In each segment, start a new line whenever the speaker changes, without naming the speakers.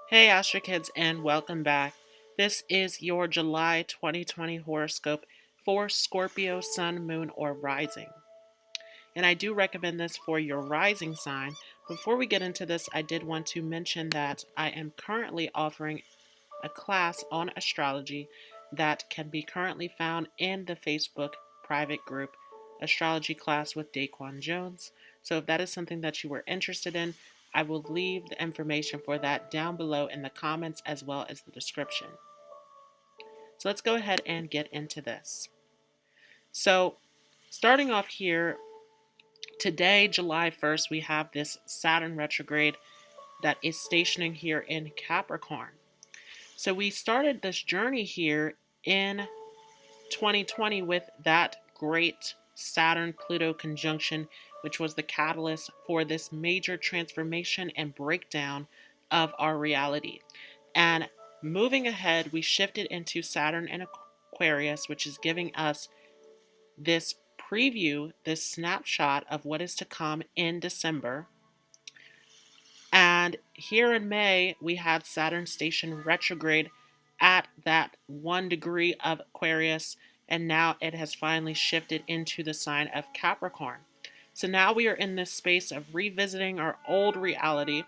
Hey Astro Kids, and welcome back. This is your July 2020 horoscope for Scorpio, Sun, Moon, or Rising. And I do recommend this for your rising sign. Before we get into this, I did want to mention that I am currently offering a class on astrology that can be currently found in the Facebook private group Astrology Class with Daquan Jones. So if that is something that you were interested in, I will leave the information for that down below in the comments as well as the description. So let's go ahead and get into this. So starting off here, today, July 1st, we have this Saturn retrograde that is stationing here in Capricorn. So we started this journey here in 2020 with that great Saturn-Pluto conjunction, which was the catalyst for this major transformation and breakdown of our reality. And moving ahead, we shifted into Saturn and Aquarius, which is giving us this preview, this snapshot of what is to come in December. And here in May, we had Saturn station retrograde at that 1 degree of Aquarius, and now it has finally shifted into the sign of Capricorn. So now we are in this space of revisiting our old reality.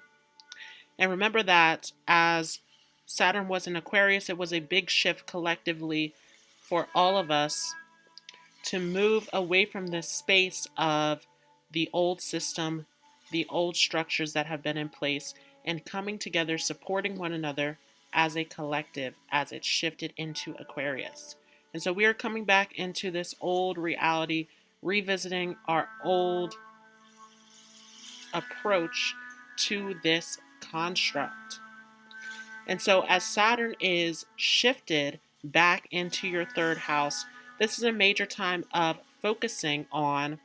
And remember that as Saturn was in Aquarius, it was a big shift collectively for all of us to move away from this space of the old system, the old structures that have been in place, and coming together, supporting one another as a collective as it shifted into Aquarius. And so we are coming back into this old reality, revisiting our old approach to this construct. And so as Saturn is shifted back into your third house, this is a major time of focusing on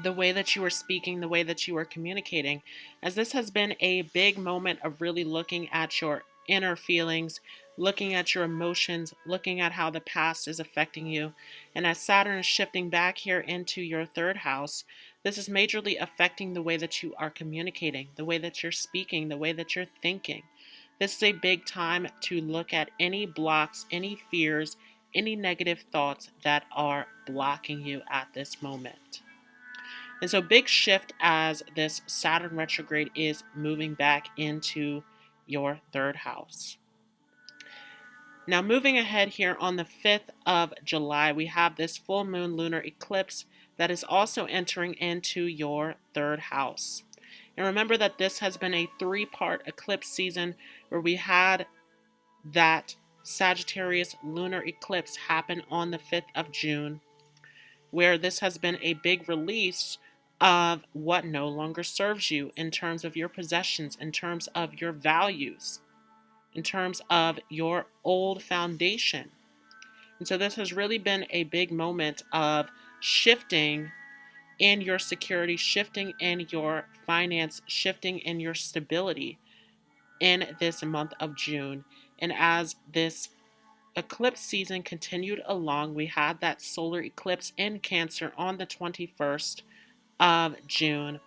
the way that you are speaking, the way that you are communicating, as this has been a big moment of really looking at your inner feelings, looking at your emotions, looking at how the past is affecting you. And as Saturn is shifting back here into your third house, this is majorly affecting the way that you are communicating, the way that you're speaking, the way that you're thinking. This is a big time to look at any blocks, any fears, any negative thoughts that are blocking you at this moment. And so big shift as this Saturn retrograde is moving back into your third house. Now moving ahead here on the 5th of July, we have this full moon lunar eclipse that is also entering into your third house. And remember that this has been a 3-part eclipse season where we had that Sagittarius lunar eclipse happen on the 5th of June, where this has been a big release of what no longer serves you in terms of your possessions, in terms of your values, in terms of your old foundation. And so this has really been a big moment of shifting in your security, shifting in your finance, shifting in your stability in this month of June. And as this eclipse season continued along, we had that solar eclipse in Cancer on the 21st of June.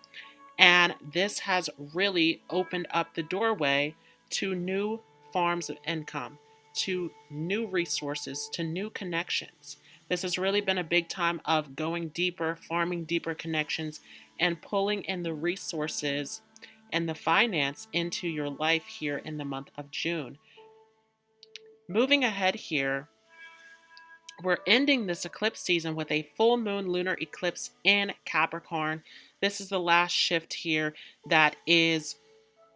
And this has really opened up the doorway to new forms of income, to new resources, to new connections. This has really been a big time of going deeper, farming deeper connections, and pulling in the resources and the finance into your life here in the month of June. Moving ahead here, we're ending this eclipse season with a full moon lunar eclipse in Capricorn. This is the last shift here that is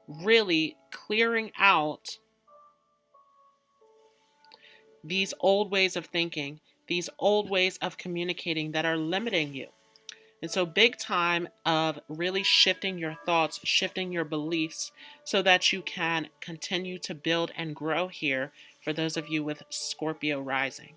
really clearing out these old ways of thinking, these old ways of communicating that are limiting you. And so big time of really shifting your thoughts, shifting your beliefs so that you can continue to build and grow here for those of you with Scorpio rising.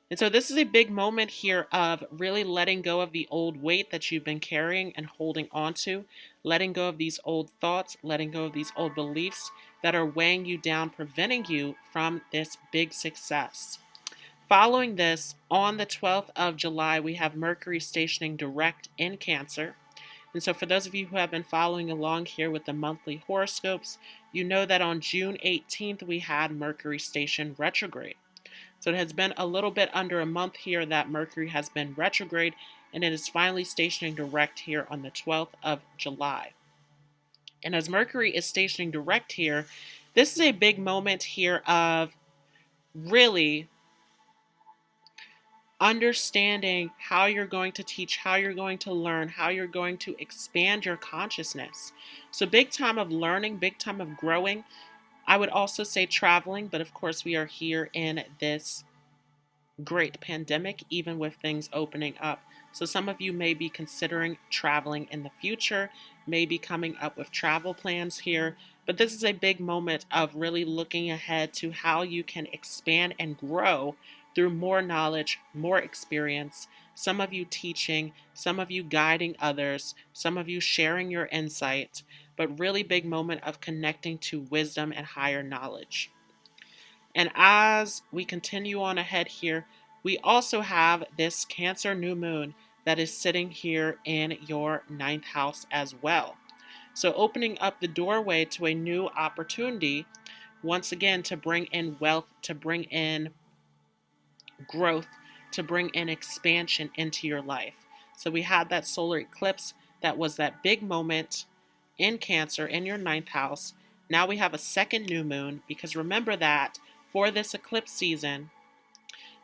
And so this is a big moment here of really letting go of the old weight that you've been carrying and holding on to, letting go of these old thoughts, letting go of these old beliefs that are weighing you down, preventing you from this big success. Following this, on the 12th of July, we have Mercury stationing direct in Cancer. And so for those of you who have been following along here with the monthly horoscopes, you know that on June 18th we had Mercury station retrograde. So it has been a little bit under a month here that Mercury has been retrograde, and it is finally stationing direct here on the 12th of July. And as Mercury is stationing direct here, this is a big moment here of really understanding how you're going to teach, how you're going to learn, how you're going to expand your consciousness. So big time of learning, big time of growing. I would also say traveling, but of course we are here in this great pandemic, even with things opening up. So some of you may be considering traveling in the future, may be coming up with travel plans here, but this is a big moment of really looking ahead to how you can expand and grow through more knowledge, more experience, some of you teaching, some of you guiding others, some of you sharing your insight, but really big moment of connecting to wisdom and higher knowledge. And as we continue on ahead here, we also have this Cancer new moon that is sitting here in your ninth house as well. So opening up the doorway to a new opportunity, once again, to bring in wealth, to bring in growth, to bring in expansion into your life. So we had that solar eclipse that was that big moment in Cancer in your ninth house. Now we have a second new moon, because remember that for this eclipse season,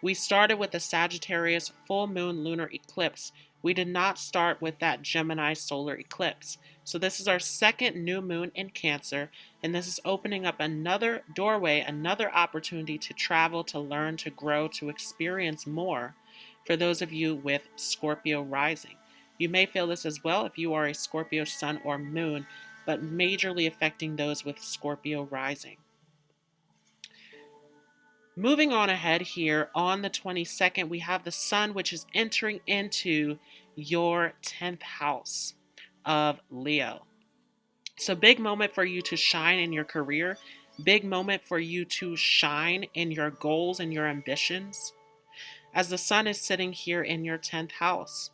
we started with the Sagittarius full moon lunar eclipse. We did not start with that Gemini solar eclipse. So this is our second new moon in Cancer, and this is opening up another doorway, another opportunity to travel, to learn, to grow, to experience more for those of you with Scorpio rising. You may feel this as well if you are a Scorpio sun or moon, but majorly affecting those with Scorpio rising. Moving on ahead here, on the 22nd, we have the sun, which is entering into your 10th house of Leo. So big moment for you to shine in your career, big moment for you to shine in your goals and your ambitions, as the sun is sitting here in your 10th house.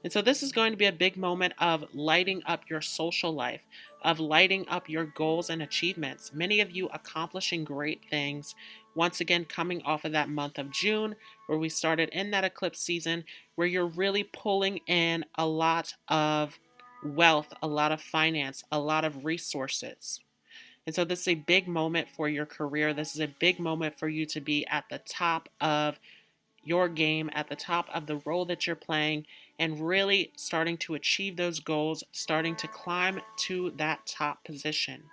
And so this is going to be a big moment of lighting up your social life, of lighting up your goals and achievements. Many of you accomplishing great things. Once again, coming off of that month of June, where we started in that eclipse season, where you're really pulling in a lot of wealth, a lot of finance, a lot of resources. And so this is a big moment for your career. This is a big moment for you to be at the top of your game, at the top of the role that you're playing, and really starting to achieve those goals, starting to climb to that top position.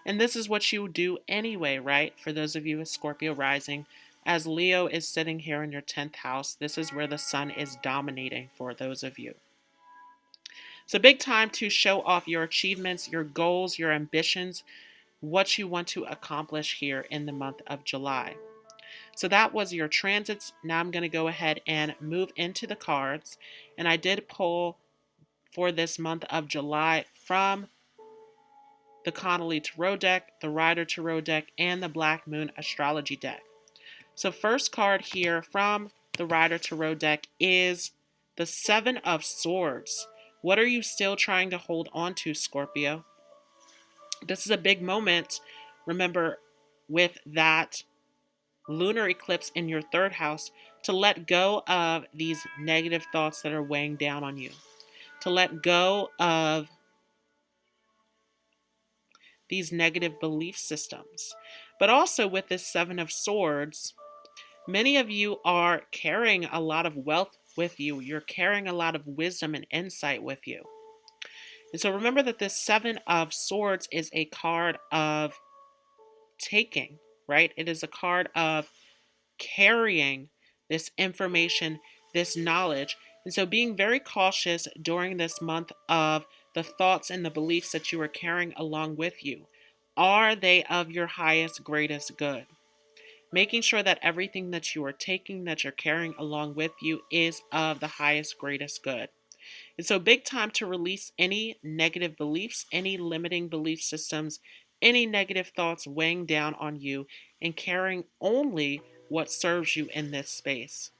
And this is what you do anyway, right? For those of you with Scorpio rising, as Leo is sitting here in your 10th house, this is where the sun is dominating for those of you. So big time to show off your achievements, your goals, your ambitions, what you want to accomplish here in the month of July. So that was your transits. Now I'm going to go ahead and move into the cards. And I did pull for this month of July from the Connolly Tarot deck, the Rider Tarot deck, and the Black Moon Astrology deck. So first card here from the Rider Tarot deck is the Seven of Swords. What are you still trying to hold on to, Scorpio? This is a big moment, remember, with that lunar eclipse in your third house, to let go of these negative thoughts that are weighing down on you, to let go of these negative belief systems. But also with this Seven of Swords, many of you are carrying a lot of wealth with you. You're carrying a lot of wisdom and insight with you. And so remember that this Seven of Swords is a card of taking, right? It is a card of carrying this information, this knowledge. And so being very cautious during this month of the thoughts and the beliefs that you are carrying along with you. Are they of your highest, greatest good? Making sure that everything that you are taking, that you're carrying along with you, is of the highest, greatest good. And so big time to release any negative beliefs, any limiting belief systems, any negative thoughts weighing down on you, and carrying only what serves you in this space.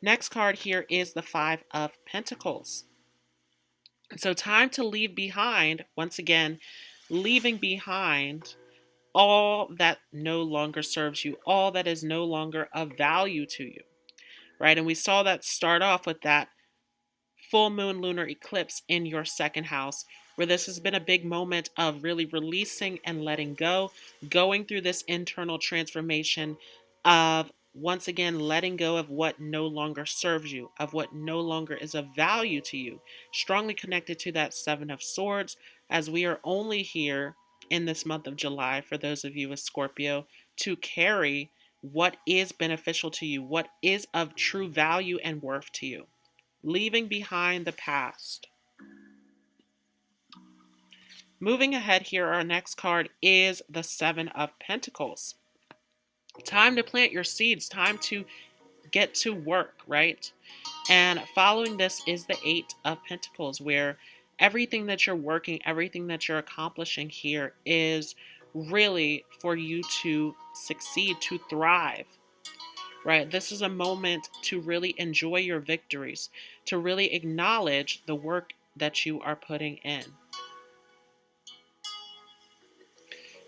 Next card here is the Five of Pentacles. So time to leave behind, once again, leaving behind all that no longer serves you, all that is no longer of value to you, right? And we saw that start off with that full moon lunar eclipse in your second house, where this has been a big moment of really releasing and letting go, going through this internal transformation of once again letting go of what no longer serves you, of what no longer is of value to you. Strongly connected to that Seven of Swords, as we are only here in this month of July, for those of you with Scorpio, to carry what is beneficial to you, what is of true value and worth to you, leaving behind the past. Moving ahead here, our next card is the Seven of Pentacles. Time to plant your seeds, time to get to work, right? And following this is the Eight of Pentacles, where everything that you're working, everything that you're accomplishing here is really for you to succeed, to thrive, right? This is a moment to really enjoy your victories, to really acknowledge the work that you are putting in.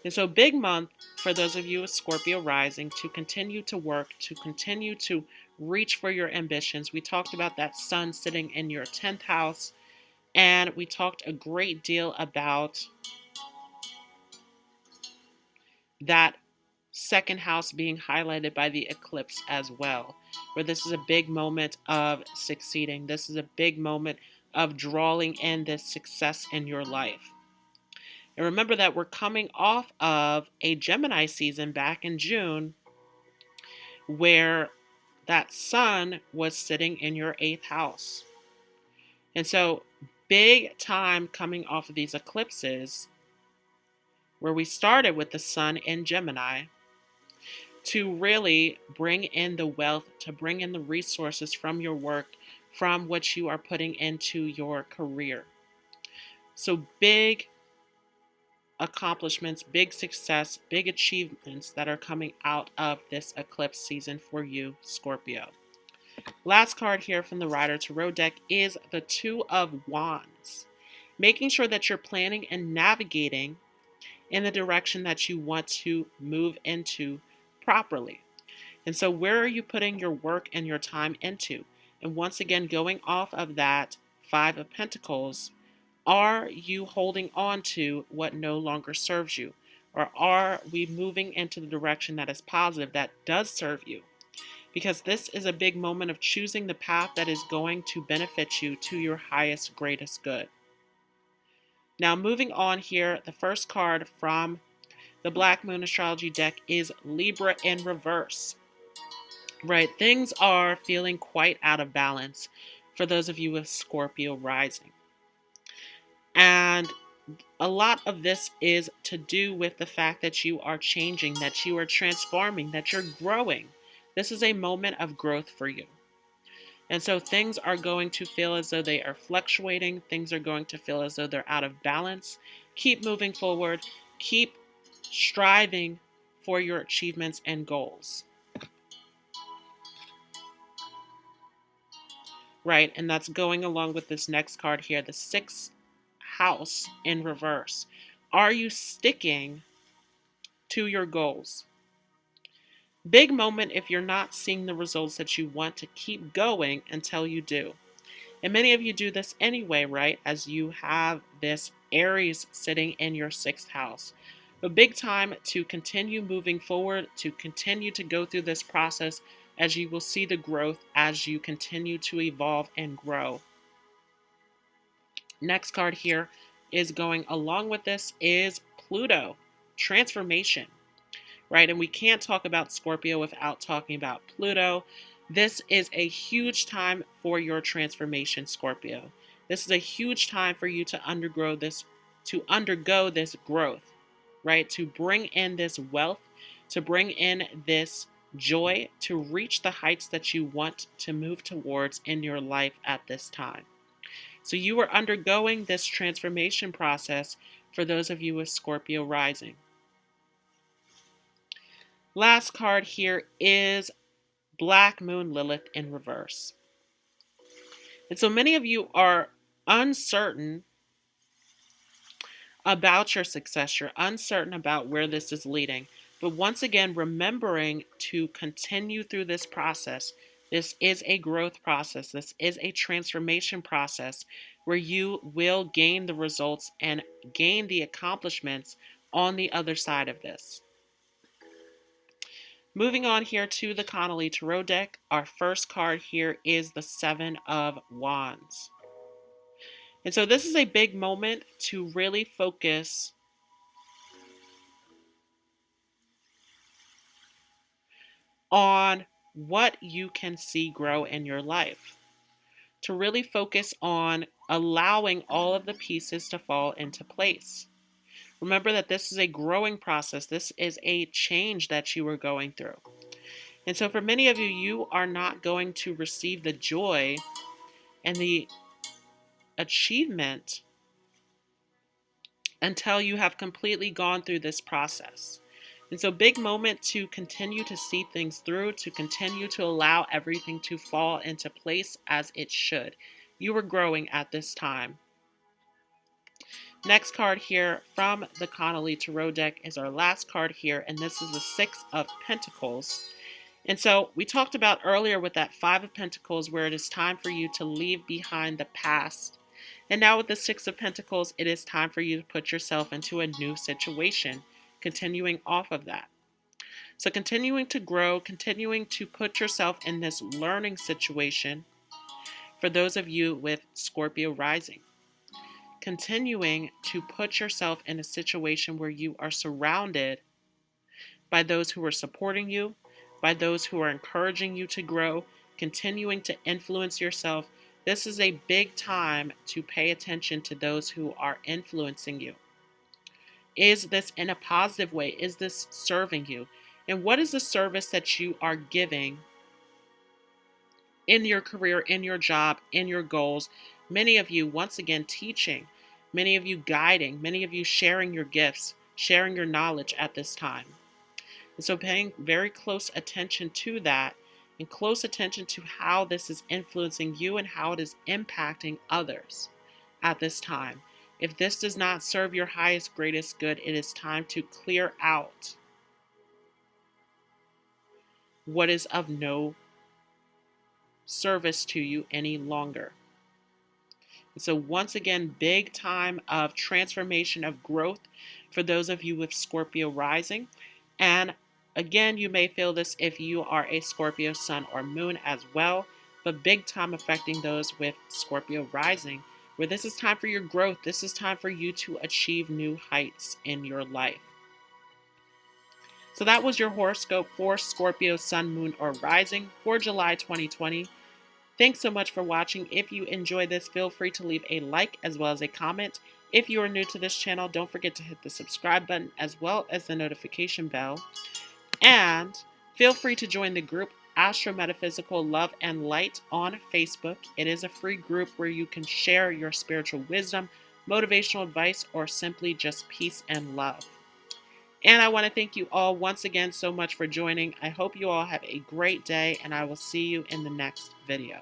And so, big month for those of you with Scorpio rising to continue to work, to continue to reach for your ambitions. We talked about that sun sitting in your 10th house, and we talked a great deal about that second house being highlighted by the eclipse as well, where this is a big moment of succeeding. This is a big moment of drawing in this success in your life. And remember that we're coming off of a Gemini season back in June, where that sun was sitting in your 8th house. And so, big time coming off of these eclipses, where we started with the sun in Gemini, to really bring in the wealth, to bring in the resources from your work, from what you are putting into your career. So big accomplishments, big success, big achievements that are coming out of this eclipse season for you, Scorpio. Last card here from the Rider Tarot deck is the Two of Wands. Making sure that you're planning and navigating in the direction that you want to move into properly. And so where are you putting your work and your time into? And once again, going off of that Five of Pentacles, are you holding on to what no longer serves you? Or are we moving into the direction that is positive, that does serve you? Because this is a big moment of choosing the path that is going to benefit you to your highest, greatest good. Now, moving on here, the first card from the Black Moon Astrology deck is Libra in reverse. Right, things are feeling quite out of balance for those of you with Scorpio rising. And a lot of this is to do with the fact that you are changing, that you are transforming, that you're growing. This is a moment of growth for you. And so things are going to feel as though they are fluctuating. Things are going to feel as though they're out of balance. Keep moving forward. Keep striving for your achievements and goals. Right, and that's going along with this next card here, the 6th house in reverse. Are you sticking to your goals? Big moment if you're not seeing the results that you want, to keep going until you do. And many of you do this anyway, right? As you have this Aries sitting in your 6th house. But big time to continue moving forward, to continue to go through this process, as you will see the growth as you continue to evolve and grow. Next card here is going along with this is Pluto Transformation, right? And we can't talk about Scorpio without talking about Pluto. This is a huge time for your transformation, Scorpio. This is a huge time for you to undergo this growth, right? To bring in this wealth, to bring in this joy, to reach the heights that you want to move towards in your life at this time. So you are undergoing this transformation process for those of you with Scorpio rising. Last card here is Black Moon Lilith in reverse. And so many of you are uncertain about your success. You're uncertain about where this is leading. But once again, remembering to continue through this process. This is a growth process. This is a transformation process where you will gain the results and gain the accomplishments on the other side of this. Moving on here to the Connolly Tarot deck, our first card here is the Seven of Wands. And so this is a big moment to really focus on what you can see grow in your life. To really focus on allowing all of the pieces to fall into place. Remember that this is a growing process. This is a change that you are going through. And so for many of you, you are not going to receive the joy and the achievement until you have completely gone through this process. And so big moment to continue to see things through, to continue to allow everything to fall into place as it should. You are growing at this time. Next card here from the Connolly Tarot deck is our last card here, and this is the Six of Pentacles. And so we talked about earlier with that Five of Pentacles where it is time for you to leave behind the past. And now with the Six of Pentacles, it is time for you to put yourself into a new situation, continuing off of that. So continuing to grow, continuing to put yourself in this learning situation for those of you with Scorpio rising. Continuing to put yourself in a situation where you are surrounded by those who are supporting you, by those who are encouraging you to grow, continuing to influence yourself. This is a big time to pay attention to those who are influencing you. Is this in a positive way? Is this serving you? And what is the service that you are giving in your career, in your job, in your goals? Many of you, once again, teaching, many of you guiding, many of you sharing your gifts, sharing your knowledge at this time. And so paying very close attention to that and close attention to how this is influencing you and how it is impacting others at this time. If this does not serve your highest, greatest good, it is time to clear out what is of no service to you any longer. And so once again, big time of transformation, of growth for those of you with Scorpio rising. And again, you may feel this if you are a Scorpio sun or moon as well, but big time affecting those with Scorpio rising, where this is time for your growth. This is time for you to achieve new heights in your life. So that was your horoscope for Scorpio sun, moon, or rising for July 2020. Thanks so much for watching. If you enjoyed this, feel free to leave a like as well as a comment. If you are new to this channel, don't forget to hit the subscribe button as well as the notification bell. And feel free to join the group Astro Metaphysical Love and Light on Facebook. It is a free group where you can share your spiritual wisdom, motivational advice, or simply just peace and love. And I want to thank you all once again so much for joining. I hope you all have a great day, and I will see you in the next video.